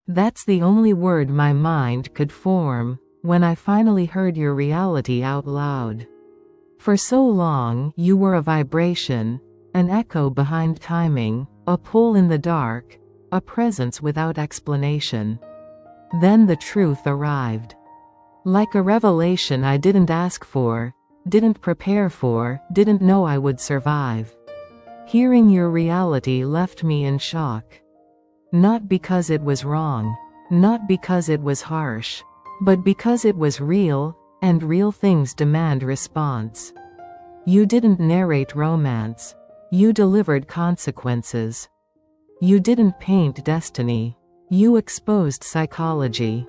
That's the only word my mind could form when I finally heard your reality out loud. For so long, you were a vibration, an echo behind timing, a pull in the dark, a presence without explanation. Then the truth arrived. Like a revelation I didn't ask for, didn't prepare for, didn't know I would survive. Hearing your reality left me in shock. Not because it was wrong, not because it was harsh, but because it was real, and real things demand response. You didn't narrate romance. You delivered consequences. You didn't paint destiny. You exposed psychology.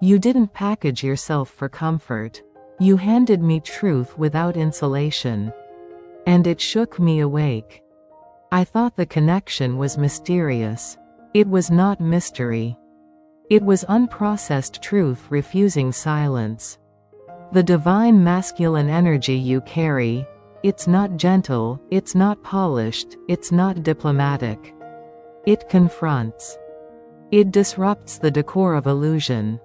You didn't package yourself for comfort. You handed me truth without insulation. And it shook me awake. I thought the connection was mysterious. It was not mystery. It was unprocessed truth refusing silence. The divine masculine energy you carry, it's not gentle, it's not polished, it's not diplomatic. It confronts. It disrupts the decor of illusion.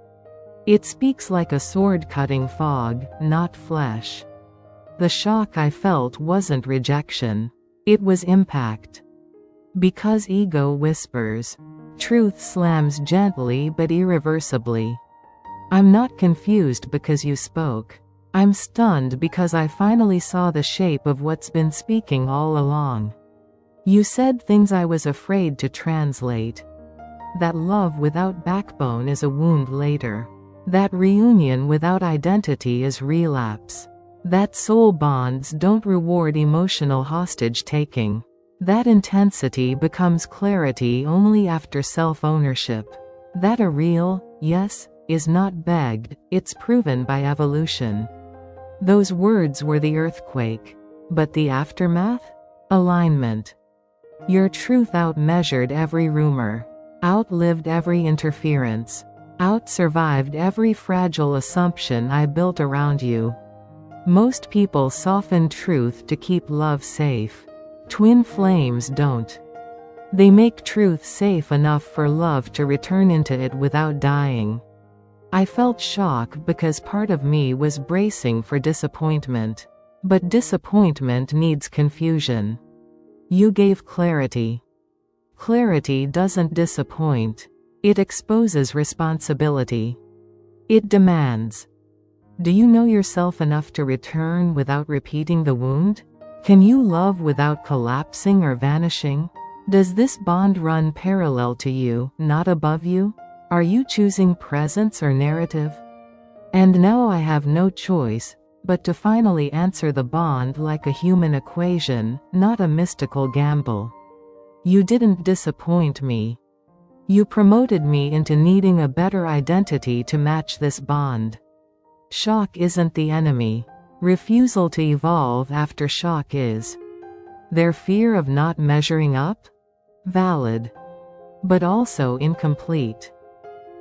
It speaks like a sword-cutting fog, not flesh. The shock I felt wasn't rejection. It was impact. Because ego whispers, truth slams gently but irreversibly. I'm not confused because you spoke. I'm stunned because I finally saw the shape of what's been speaking all along. You said things I was afraid to translate. That love without backbone is a wound later. That reunion without identity is relapse. That soul bonds don't reward emotional hostage-taking. That intensity becomes clarity only after self-ownership. That a real, yes, is not begged, it's proven by evolution. Those words were the earthquake. But the aftermath? Alignment. Your truth outmeasured every rumor, outlived every interference, outsurvived every fragile assumption I built around you. Most people soften truth to keep love safe. Twin flames don't. They make truth safe enough for love to return into it without dying. I felt shock because part of me was bracing for disappointment. But disappointment needs confusion. You gave clarity. Clarity doesn't disappoint. It exposes responsibility. It demands. Do you know yourself enough to return without repeating the wound? Can you love without collapsing or vanishing? Does this bond run parallel to you, not above you? Are you choosing presence or narrative? And now I have no choice but to finally answer the bond like a human equation, not a mystical gamble. You didn't disappoint me. You promoted me into needing a better identity to match this bond. Shock isn't the enemy. Refusal to evolve after shock is. Their fear of not measuring up? Valid. But also incomplete.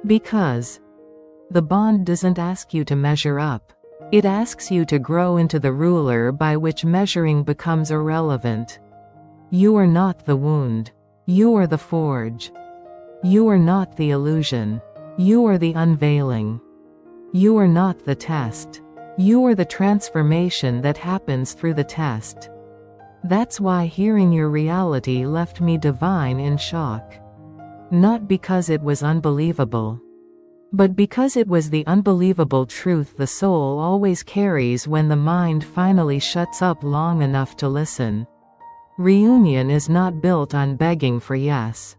Because the bond doesn't ask you to measure up. It asks you to grow into the ruler by which measuring becomes irrelevant. You are not the wound. You are the forge. You are not the illusion. You are the unveiling. You are not the test. You are the transformation that happens through the test. That's why hearing your reality left me divine in shock. Not because it was unbelievable, but because it was the unbelievable truth the soul always carries when the mind finally shuts up long enough to listen. Reunion is not built on begging for yes.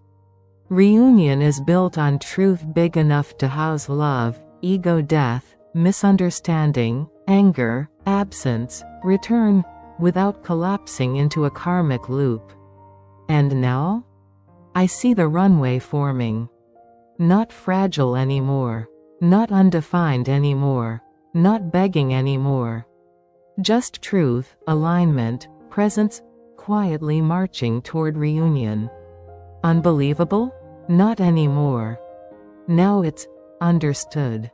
Reunion is built on truth big enough to house love, ego death, misunderstanding, anger, absence, return, without collapsing into a karmic loop. And now? I see the runway forming. Not fragile anymore. Not undefined anymore. Not begging anymore. Just truth, alignment, presence, quietly marching toward reunion. Unbelievable? Not anymore. Now it's understood.